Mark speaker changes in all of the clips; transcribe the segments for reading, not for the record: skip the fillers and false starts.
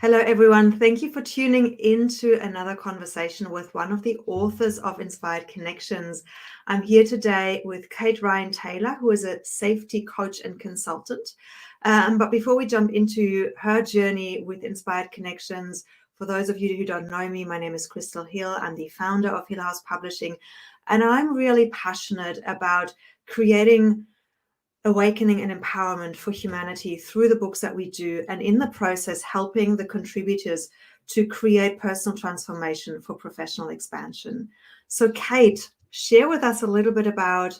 Speaker 1: Hello, everyone. Thank you for tuning into another conversation with one of the authors of Inspired Connections. I'm here today with Kate Ryan Taylor, who is a safety coach and consultant. But before we jump into her journey with Inspired Connections, for those of you who don't know me, my name is Crystal Hill. I'm the founder of Hille House Publishing, and I'm really passionate about creating awakening and empowerment for humanity through the books that we do, and in the process, helping the contributors to create personal transformation for professional expansion. So, Kate, share with us a little bit about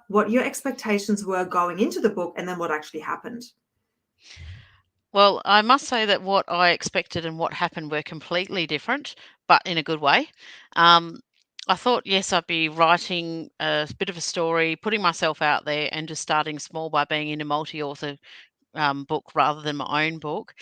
Speaker 1: what your expectations were going into the book and then what actually happened.
Speaker 2: Well, I must say that what I expected and what happened were completely different, but in a good way. Um, I thought, yes, I'd be writing a bit of a story, putting myself out there, and just starting small by being in a multi author book rather than my own book.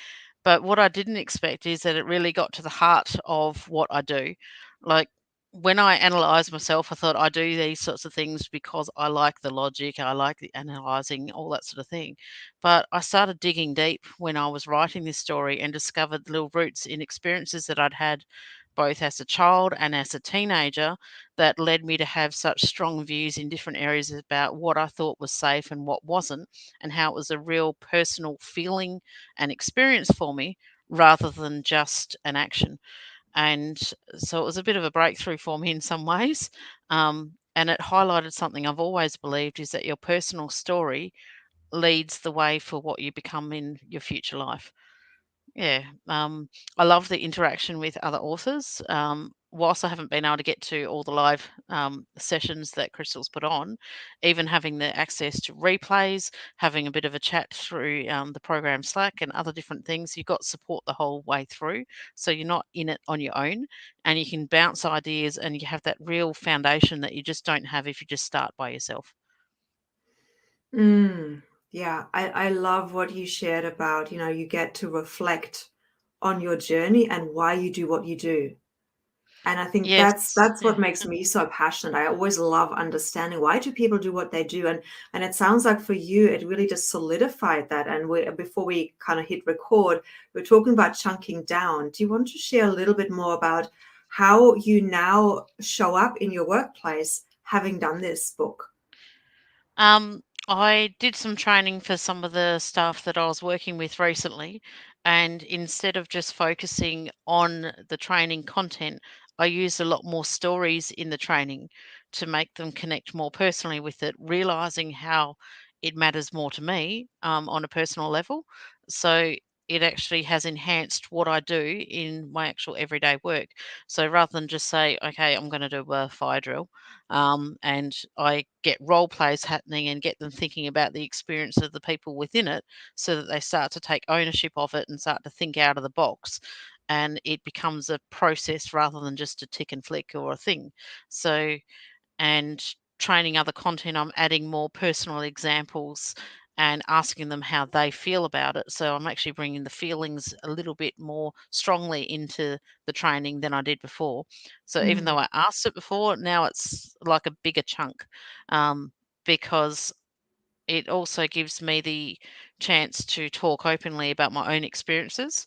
Speaker 2: But what I didn't expect is that it really got to the heart of what I do. Like when I analyze myself, I thought I do these sorts of things because I like the logic, I like the analyzing, all that sort of thing. But I started digging deep when I was writing this story and discovered little roots in experiences that I'd had both as a child and as a teenager that led me to have such strong views in different areas about what I thought was safe and what wasn't, and how it was a real personal feeling and experience for me rather than just an action. And so it was a bit of a breakthrough for me in some ways. And it highlighted something I've always believed is that your personal story leads the way for what you become in your future life. Yeah, I love the interaction with other authors. Whilst I haven't been able to get to all the live sessions that Crystal's put on, even having the access to replays, having a bit of a chat through the program Slack and other different things, you've got support the whole way through. So you're not in it on your own, and you can bounce ideas, and you have that real foundation that you just don't have if you just start by yourself.
Speaker 1: Yeah, I love what you shared about, you get to reflect on your journey and why you do what you do. And I think that's
Speaker 2: Yes,
Speaker 1: that's
Speaker 2: yeah.
Speaker 1: what makes me so passionate. I always love understanding why do people do what they do, and it sounds like for you it really just solidified that. And before we kind of hit record, we're talking about chunking down. Do you want to share a little bit more about how you now show up in your workplace having done this book?
Speaker 2: I did some training for some of the staff that I was working with recently, and instead of just focusing on the training content, I used a lot more stories in the training to make them connect more personally with it, realizing how it matters more to me on a personal level. So it actually has enhanced what I do in my actual everyday work. So rather than just say, okay, I'm going to do a fire drill, and I get role plays happening and get them thinking about the experience of the people within it so that they start to take ownership of it and start to think out of the box. And it becomes a process rather than just a tick and flick or a thing. So, and training other content, I'm adding more personal examples and asking them how they feel about it. So I'm actually bringing the feelings a little bit more strongly into the training than I did before. So even though
Speaker 1: Mm,
Speaker 2: I asked it before, now it's like a bigger chunk, um, because it also gives me the chance to talk openly about my own experiences,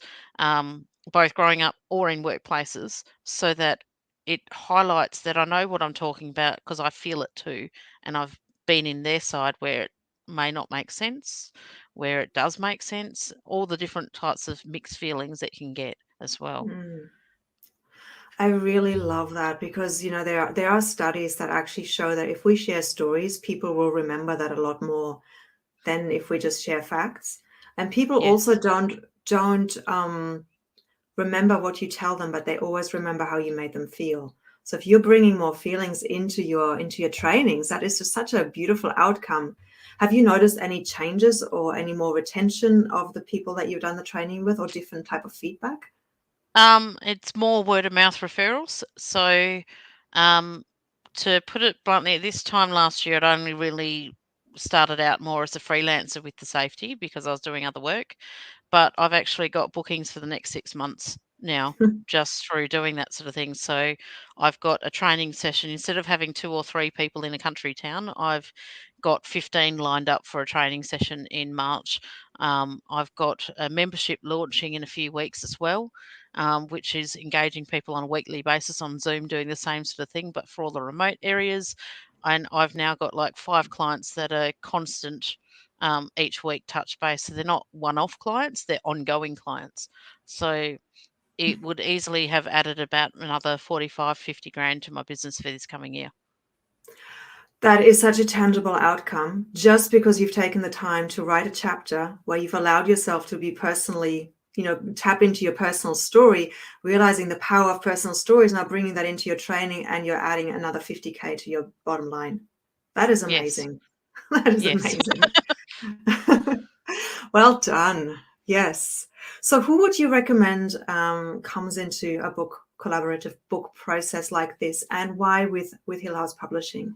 Speaker 2: both growing up or in workplaces, so that it highlights that I know what I'm talking about because I feel it too. And I've been in their side where it may not make sense, where it does make sense, all the different types of mixed feelings that you can get as well.
Speaker 1: mm. I really love that because there are studies that actually show that if we share stories, people will remember that a lot more than if we just share facts. And people also
Speaker 2: Yes.
Speaker 1: don't remember what you tell them, but they always remember how you made them feel. So if you're bringing more feelings into your trainings, that is just such a beautiful outcome. Have you noticed any changes or any more retention of the people that you've done the training with, or different type of feedback?
Speaker 2: It's more word of mouth referrals. So, um, to put it bluntly, at this time last year, I'd only really started out more as a freelancer with the safety because I was doing other work. But I've actually got bookings for the next 6 months now just through doing that sort of thing. So I've got a training session. Instead of having 2 or 3 people in a country town, I've got 15 lined up for a training session in March, I've got a membership launching in a few weeks as well, which is engaging people on a weekly basis on Zoom doing the same sort of thing, but for all the remote areas. And I've now got like 5 clients that are constant each week touch base. So they're not one-off clients, they're ongoing clients. So it would easily have added about another 45, 50 grand to my business for this coming year.
Speaker 1: That is such a tangible outcome, just because you've taken the time to write a chapter where you've allowed yourself to be personally, tap into your personal story, realizing the power of personal stories, now bringing that into your training, and you're adding another 50K to your bottom line. That is
Speaker 2: Yes.
Speaker 1: amazing. That is
Speaker 2: Yes.
Speaker 1: amazing. Well done. Yes. So who would you recommend comes into a collaborative book process like this, and why with Hille House Publishing?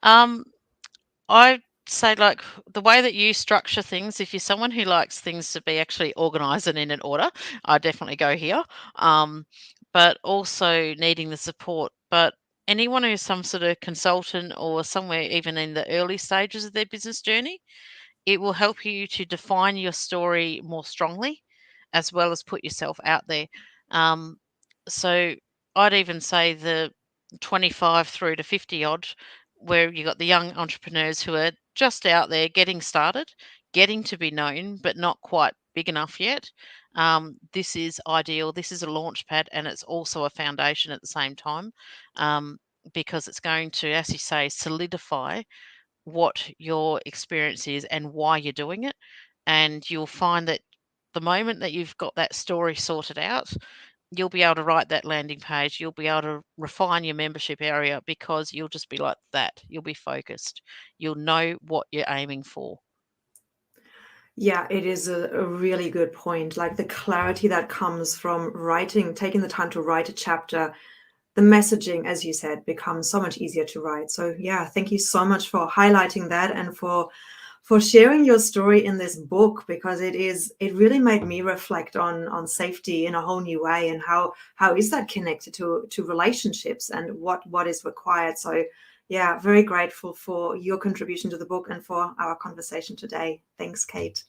Speaker 2: I'd say, like, the way that you structure things, if you're someone who likes things to be actually organised and in an order, I definitely go here. But also needing the support. But anyone who's some sort of consultant or somewhere even in the early stages of their business journey, it will help you to define your story more strongly, as well as put yourself out there. Um, so I'd even say the 25 through to 50 odd, where you got the young entrepreneurs who are just out there getting started, getting to be known, but not quite big enough yet. This is ideal. This is a launch pad, and it's also a foundation at the same time, because it's going to, as you say, solidify what your experience is and why you're doing it. And you'll find that the moment that you've got that story sorted out, you'll be able to write that landing page. You'll be able to refine your membership area, because you'll just be like that. You'll be focused. You'll know what you're aiming for.
Speaker 1: Yeah, it is a really good point. Like the clarity that comes from writing, taking the time to write a chapter, the messaging, as you said, becomes so much easier to write. So yeah, thank you so much for highlighting that, and for sharing your story in this book, because it really made me reflect on safety in a whole new way, and how is that connected to relationships, and what is required. So yeah, very grateful for your contribution to the book and for our conversation today. Thanks, Kate.